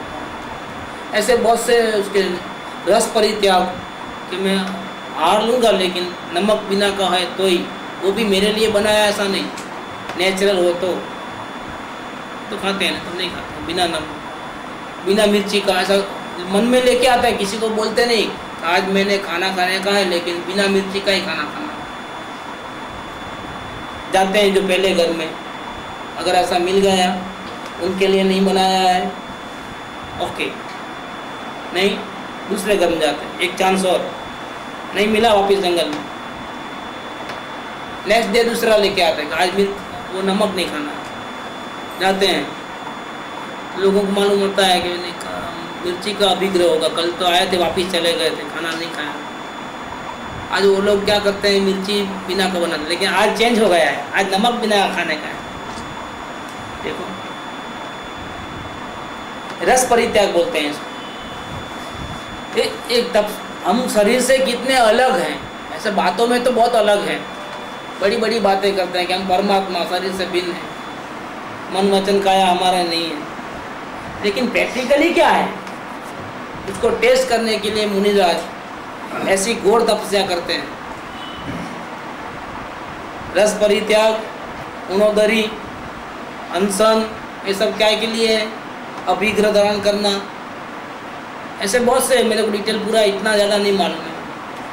है। ऐसे बहुत से उसके रस परित्याग कि मैं हार लूँगा लेकिन नमक बिना का है तो ही, वो भी मेरे लिए बनाया ऐसा नहीं, नेचुरल हो तो खाते हैं, तो नहीं खाते बिना नमक बिना मिर्ची का। ऐसा मन में लेके आता है, किसी को बोलते नहीं आज मैंने खाना खाने का है लेकिन बिना मिर्ची का ही खाना खाना। जाते हैं जो पहले घर में, अगर ऐसा मिल गया उनके लिए नहीं बनाया है ओके, नहीं दूसरे घर में जाते हैं, एक चांस और, नहीं मिला वापस जंगल में, नेक्स्ट डे दूसरा लेके आते हैं आज वो नमक नहीं खाना। जाते हैं लोगों को मालूम होता है कि नहीं मिर्ची का अभिग्रह होगा, कल तो आए थे वापस चले गए थे, खाना नहीं खाया। आज वो लोग क्या करते हैं मिर्ची बिना का बनाते, लेकिन आज चेंज हो गया है, आज नमक बिना खाने का है। देखो रस परित्याग बोलते हैं इसको। एक तब हम शरीर से कितने अलग हैं, ऐसे बातों में तो बहुत अलग हैं, बड़ी बड़ी बातें करते हैं कि हम परमात्मा शरीर से भिन्न हैं, मन वचन काया हमारा नहीं है, लेकिन प्रैक्टिकली क्या है उसको टेस्ट करने के लिए मुनिराज ऐसी घोर तपस्या करते हैं। रस परित्याग, उनोदरी, अनशन, ये सब क्या के लिए है, अभिग्रह धारण करना, ऐसे बहुत से, मेरे को डिटेल पूरा इतना ज़्यादा नहीं मालूम है,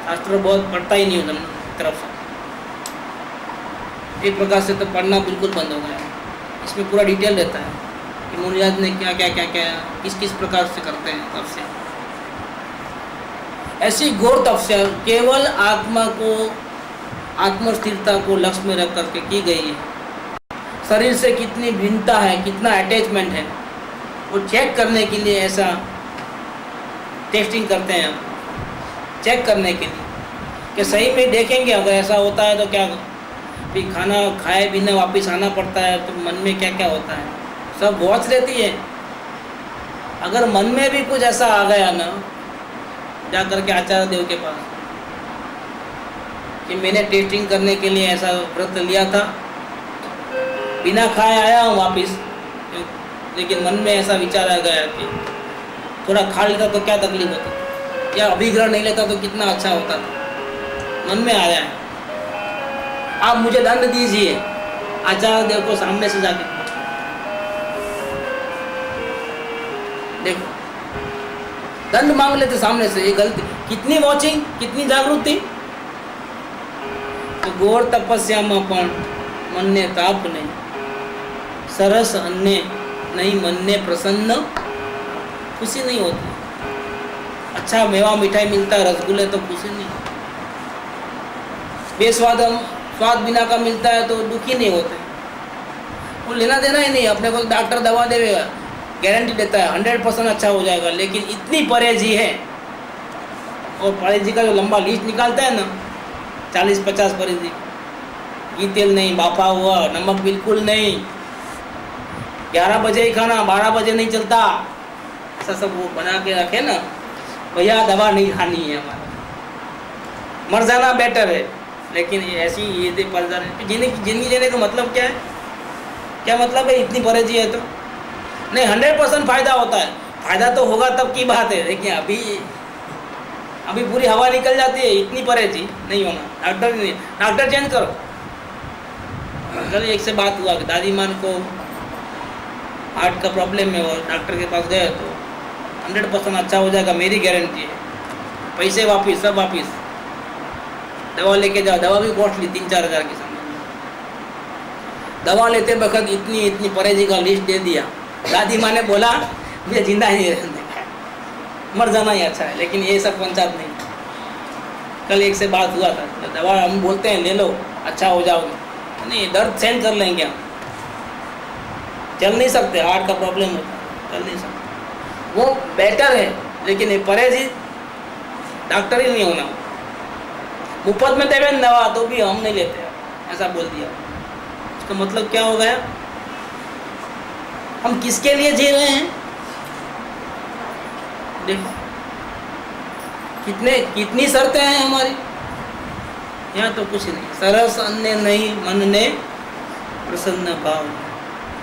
शास्त्र बहुत पढ़ता ही नहीं हूँ तरफ से। एक प्रकार से तो पढ़ना बिल्कुल बंद हो गया है, इसमें पूरा डिटेल रहता है कि मुनिराज ने क्या क्या क्या क्या किस किस प्रकार से करते हैं तपस्या। ऐसी घोर तपस्या केवल आत्मा को, आत्मस्थिरता को लक्ष्य में रख करके की गई है। शरीर से कितनी भिन्नता है, कितना अटैचमेंट है, वो चेक करने के लिए ऐसा टेस्टिंग करते हैं, चेक करने के लिए कि सही में देखेंगे अगर ऐसा होता है तो क्या, फिर खाना खाए बिना वापस आना पड़ता है तो मन में क्या क्या होता है, सब वॉच रहती है। अगर मन में भी कुछ ऐसा आ गया ना, जा करके आचार्य देव के पास कि मैंने टेस्टिंग करने के लिए ऐसा व्रत लिया था, बिना खाए आया हूँ वापस, लेकिन मन में ऐसा विचार आ गया कि थोड़ा खा लेता तो क्या तकलीफ होती, या अभिग्रह नहीं लेता तो कितना अच्छा होता था, मन में आया है, आप मुझे दंड दीजिए। आचार्य देव को सामने से जाके देखो, दंड मांग लेते सामने से, ये गलती, कितनी वॉचिंग, कितनी जागरूक थी। ઘોર તપસ્યામાં પણ મનને તાપ નહીં, સરસ અન્ને नहीं मनने प्रसन्न खुशी नहीं होती। अच्छा मेवा मिठाई मिलता है रसगुल्ले तो खुशी नहीं, बेस्वाद स्वाद बिना का मिलता है तो दुखी नहीं होते। वो लेना देना ही नहीं, अपने को डॉक्टर दवा देगा, गारंटी देता है 100% अच्छा हो जाएगा, लेकिन इतनी परहेजी है। और परहेजी का जो लंबा लिस्ट निकालता है ना, 40-50 परहेजी, घी तेल नहीं, बाफा हुआ, नमक बिल्कुल नहीं, 11 बजे ही खाना, 12 बजे नहीं चलता, ऐसा सब वो बना के रखे ना। भैया दवा नहीं खानी है, हमारा मर जाना बेटर है। लेकिन ऐसी ये जिंदगी जीने का मतलब क्या है? क्या मतलब है इतनी परहेजी है तो? नहीं, 100% फायदा होता है। फायदा तो होगा तब की बात है, लेकिन अभी पूरी हवा निकल जाती है, इतनी परहेजी नहीं होना। डॉक्टर चेंज करो। कल एक से बात हुआ कि दादी माँ को हार्ट का प्रॉब्लम है, और डॉक्टर के पास गए तो 100% अच्छा हो जाएगा, मेरी गारंटी है। पैसे वापिस, सब वापिस, दवा लेके जाओ। दवा भी कॉस्टली 3-4 हज़ार की सामान। दवा लेते वक्त इतनी परहेजी का लिस्ट दे दिया। दादी माँ ने बोला मुझे जिंदा ही नहीं रहने का, मर जाना ही अच्छा है, लेकिन ये सब पंचायत नहीं। कल एक से बात हुआ था, तो दवा हम बोलते हैं ले लो अच्छा हो जाओगे, नहीं दर्द सहन कर लेंगे हम, चल नहीं सकते, हार्ट का प्रॉब्लम होता है, चल नहीं सकते, वो बेटर है। लेकिन ये परहेजी डॉक्टर ही नहीं होना, मुफ्त में देवे दवा तो भी हम नहीं लेते, ऐसा बोल दिया। इसका मतलब क्या हो गया? हम किसके लिए जी रहे हैं? देखो कितनी शर्तें हैं हमारी, यहाँ तो कुछ नहीं। सरस अन्य नहीं मन ने प्रसन्न भाव,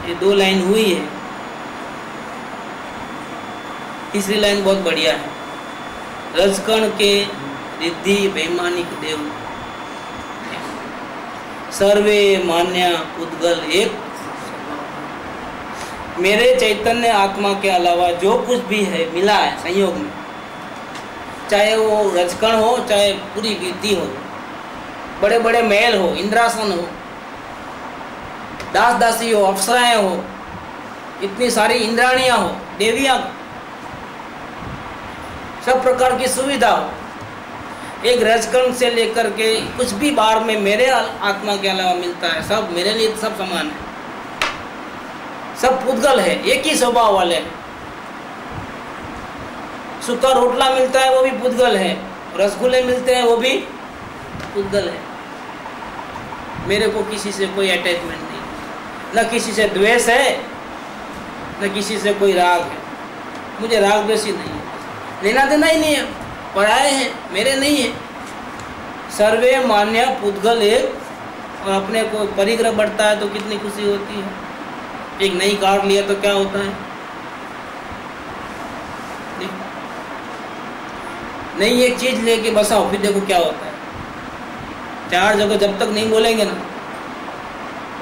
ये 2 लाइन हुई है। तीसरी लाइन बहुत बढ़िया है। रजकण के रिद्धि वैमानिक देव, सर्वे मान्या उद्गल एक। मेरे चैतन्य आत्मा के अलावा जो कुछ भी है मिला है संयोग में, चाहे वो रजकण हो, चाहे पूरी विद्धि हो, बड़े बड़े महल हो, इंद्रासन हो, दास दासी हो, अप्सराएं हो, इतनी सारी इंद्राणियां हो, देवियां, सब प्रकार की सुविधा हो, एक रजकण से लेकर के कुछ भी बाहर में मेरे आत्मा के अलावा मिलता है, सब मेरे लिए सब समान है, सब पुद्गल है, एक ही स्वभाव वाले हैं। सूखा रोटला मिलता है वो भी पुद्गल है, रसगुल्ले मिलते हैं वो भी पुद्गल है। मेरे को किसी से कोई अटैचमेंट नहीं, न किसी से द्वेष है, न किसी से कोई राग है। मुझे राग द्वेष ही नहीं है, लेना देना ही नहीं है, पराये हैं, मेरे नहीं है। सर्वे मान्य पुद्गल एक, और अपने को परिग्रह बढ़ता है तो कितनी खुशी होती है। एक नई कार लिया तो क्या होता है, नई एक चीज लेके बसाओ, फिर देखो क्या होता है। 4 जगह जब तक नहीं बोलेंगे ना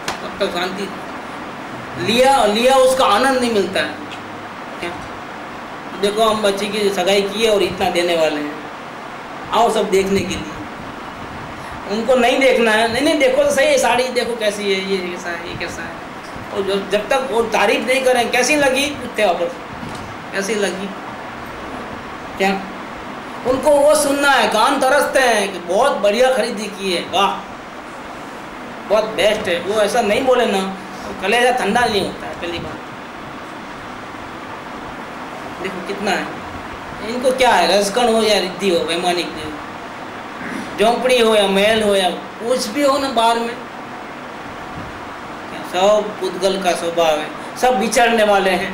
तब तक शांति। लिया उसका आनंद नहीं मिलता है। क्या देखो, हम बच्ची की सगाई की है और इतना देने वाले हैं, आओ सब देखने के लिए। उनको नहीं देखना है, नहीं देखो तो सही है, साड़ी देखो कैसी है, ये कैसा है, ये कैसा है। और जब तक वो तारीफ नहीं करें कैसी लगी, पूछते वापस कैसी लगी, क्या उनको वो सुनना है, कान तरसते हैं कि बहुत बढ़िया खरीदी की है, वाह बहुत बेस्ट है। वो ऐसा नहीं बोले ना तो कलेजा ठंडा नहीं होता है। पहली बात देखो कितना है, इनको क्या है, रजकण हो या रिद्धि हो, वैमानिक देव, झोंपड़ी हो या महल हो या कुछ भी हो ना बाहर में, सब पुद्गल का स्वभाव है, सब विचरने वाले हैं।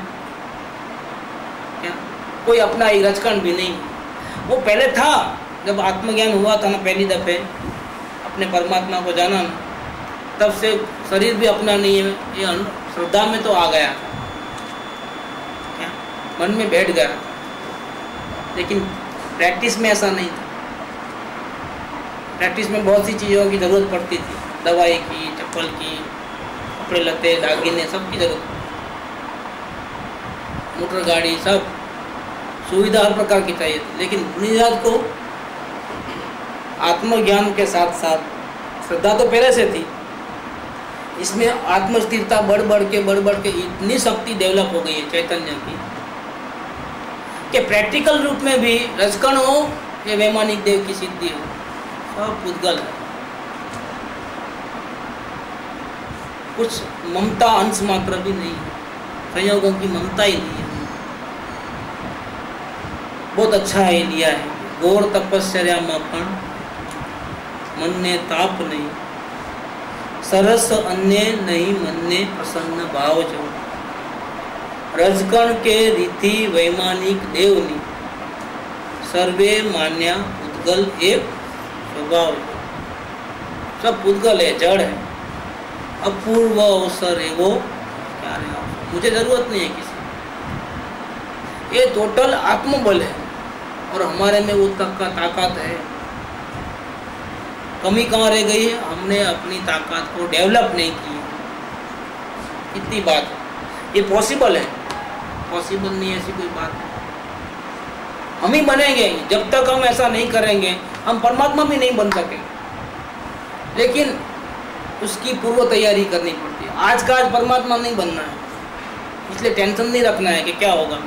क्या कोई अपना ही रजकण भी नहीं। वो पहले था, जब आत्मज्ञान हुआ था ना पहली दफे, अपने परमात्मा को जाना ना, तब से शरीर भी अपना नहीं है, ये श्रद्धा में तो आ गया, क्या मन में बैठ गया। लेकिन प्रैक्टिस में ऐसा नहीं था। प्रैक्टिस में बहुत सी चीज़ों की ज़रूरत पड़ती थी, दवाई की, चप्पल की, कपड़े लत्ते, दागिने, सब की जरूरत, मोटर गाड़ी, सब सुविधा हर प्रकार की चाहिए थी। लेकिन बुनियाद को आत्मज्ञान के साथ साथ श्रद्धा तो पहले से थी, इसमें आत्मस्थिरता बढ़ बढ़ के इतनी शक्ति डेवलप हो गई है चैतन्य की कि प्रैक्टिकल रूप में भी रजकण हो या वैमानिक देव की सिद्धि हो, सब पुद्गल है। कुछ ममता अंश मात्र भी नहीं है, संयोगों की ममता ही नहीं है। बहुत अच्छा है लिया है। घोर तपस्या मफण मन ने ताप नहीं, सरस अन्य नहीं मन ने प्रसन्न भाव जो। रजकण के रीति वैमानिक देवनी, सर्वे मान्या पुद्गल एक स्वभाव। सब पुद्गल है, जड़ है, अपूर्व अवसर है वो क्या है, मुझे जरूरत नहीं है किसी। ये टोटल आत्मबल है और हमारे में वो तक का ताकत है। कमी कहाँ रह गई है, हमने अपनी ताकत को डेवलप नहीं की। इतनी बात है, ये पॉसिबल है, पॉसिबल नहीं ऐसी कोई बात है। हम ही बनेंगे, जब तक हम ऐसा नहीं करेंगे हम परमात्मा भी नहीं बन सकेंगे। लेकिन उसकी पूर्व तैयारी करनी पड़ती है। आज का आज परमात्मा नहीं बनना है, इसलिए टेंशन नहीं रखना है कि क्या होगा,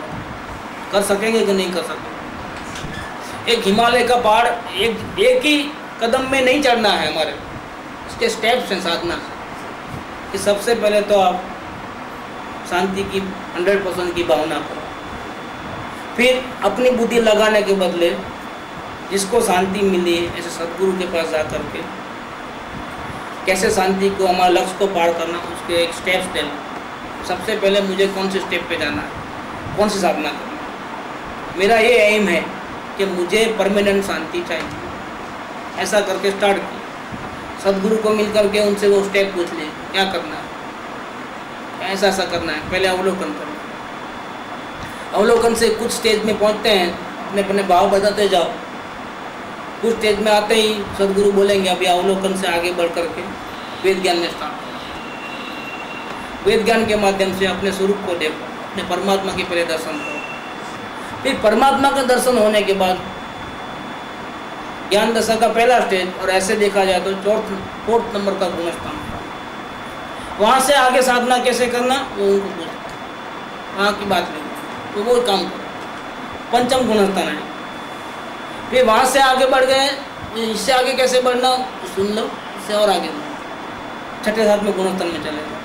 कर सकेंगे कि नहीं कर सकेंगे। एक हिमालय का पहाड़ एक ही कदम में नहीं चढ़ना है, हमारे इसके स्टेप्स हैं साधना कि सबसे पहले तो आप शांति की 100% की भावना करो, फिर अपनी बुद्धि लगाने के बदले जिसको शांति मिली ऐसे सदगुरु के पास जा कर के कैसे शांति को, हमारे लक्ष्य को पार करना, उसके एक स्टेप्स दे लो। सबसे पहले मुझे कौन से स्टेप पे जाना है, कौन सी साधना करना है। मेरा ये एम है कि मुझे परमानेंट शांति चाहिए। ऐसा करके स्टार्ट किया, सदगुरु को मिल करके उनसे वो स्टेप पूछ लिए क्या करना है, ऐसा करना है। पहले अवलोकन करो, अवलोकन से कुछ स्टेज में पहुंचते हैं, अपने अपने भाव बताते जाओ। कुछ स्टेज में आते ही सदगुरु बोलेंगे अभी अवलोकन से आगे बढ़ करके वेद ज्ञान में स्टार्ट करो। वेद ज्ञान के माध्यम से अपने स्वरूप को देखो, अपने परमात्मा के पहले दर्शन करो। फिर परमात्मा का दर्शन होने के बाद ज्ञान दशा का पहला स्टेज, और ऐसे देखा जाए तो फोर्थ नंबर का गुणस्थान। वहाँ से आगे साधना कैसे करना वो उनको पूछो, वहाँ की बात नहीं, तो वो काम करो। पंचम गुणस्थान है। फिर वहाँ से आगे बढ़ गए, इससे आगे कैसे बढ़ना सुन लो, इससे और आगे बढ़ो। छठे साथ में गुणस्थान में चले गए,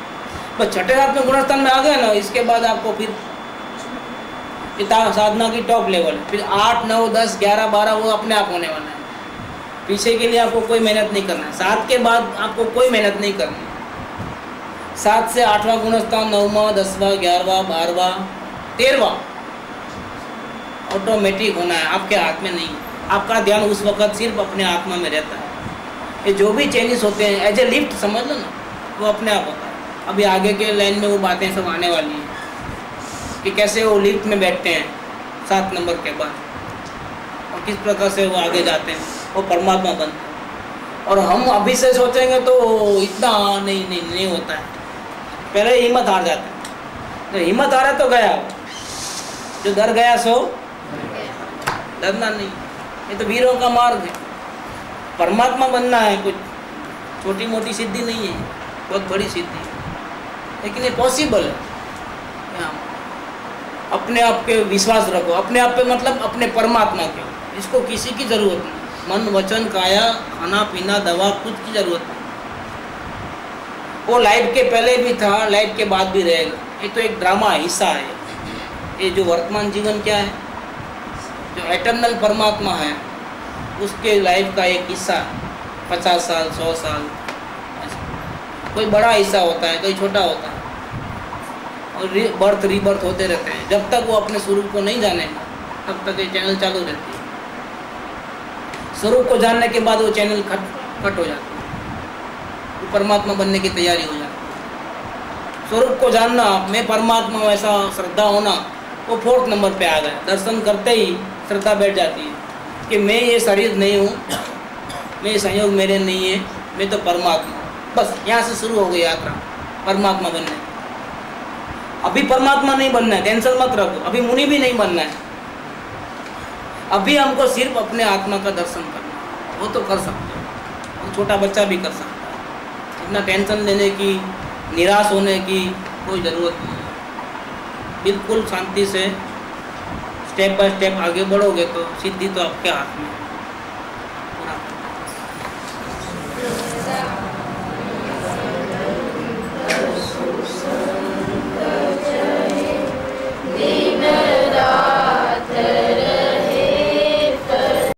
बस छठे साथ में गुणस्थान में आ गए ना, इसके बाद आपको फिर साधना की टॉप लेवल है। फिर 8, 9, 10, 11, 12 वो अपने आप होने वाला है। पीछे के लिए आपको कोई मेहनत नहीं करना है। 7 के बाद आपको कोई मेहनत नहीं करनी। 7 से 8वां गुणस्थान, 9वां, 10वां, 11वां, 12वां, 13वां ऑटोमेटिक होना है, आपके हाथ में नहीं। आपका ध्यान उस वक्त सिर्फ अपने आत्मा में रहता है। ये जो भी चेंजेस होते हैं एज ए लिफ्ट समझ लो ना, वो अपने आप होता है। अभी आगे के लाइन में वो बातें सब आने वाली हैं कि कैसे वो लिफ्ट में बैठते हैं 7 नंबर के बाद, और किस प्रकार से वो आगे जाते हैं, वो परमात्मा बनते हैं। और हम अभी से सोचेंगे तो इतना नहीं होता है। पहले हिम्मत हार जाते हैं, तो हिम्मत हारा तो गया, जो डर गया सो डरना नहीं। ये तो वीरों का मार्ग है। परमात्मा बनना है, कुछ छोटी मोटी सिद्धि नहीं है, बहुत बड़ी सिद्धि है, लेकिन ये पॉसिबल है। अपने आप पे विश्वास रखो, अपने आप पे मतलब अपने परमात्मा के, इसको किसी की ज़रूरत नहीं। मन वचन काया, खाना पीना दवा, कुछ की ज़रूरत नहीं। वो लाइफ के पहले भी था, लाइफ के बाद भी रहेगा। ये तो एक ड्रामा हिस्सा है। ये जो वर्तमान जीवन क्या है, जो एटर्नल परमात्मा है उसके लाइफ का एक हिस्सा, 50 साल 100 साल, कोई बड़ा हिस्सा होता है, कोई छोटा होता है, और बर्थ रीबर्थ होते रहते हैं। जब तक वो अपने स्वरूप को नहीं जानेगा तब तक ये चैनल चालू रहती है। स्वरूप को जानने के बाद वो चैनल कट हो जाती है, वो परमात्मा बनने की तैयारी हो जाती है। स्वरूप को जानना, मैं परमात्मा हूँ, ऐसा श्रद्धा होना, वो 4th नंबर पे आ गया। दर्शन करते ही श्रद्धा बैठ जाती है कि मैं ये शरीर नहीं हूँ, मैं ये संयोग मेरे नहीं है, मैं तो परमात्मा हूँ। बस यहाँ से शुरू हो गई यात्रा परमात्मा बनने। अभी परमात्मा नहीं बनना है, टेंशन मत रखो। अभी मुनि भी नहीं बनना है। अभी हमको सिर्फ अपने आत्मा का दर्शन करना है। वो तो कर सकते हो, छोटा बच्चा भी कर सकता है। इतना टेंशन लेने की, निराश होने की कोई ज़रूरत नहीं। बिल्कुल शांति से स्टेप बाय स्टेप आगे बढ़ोगे तो सिद्धि तो आपके हाथ में है।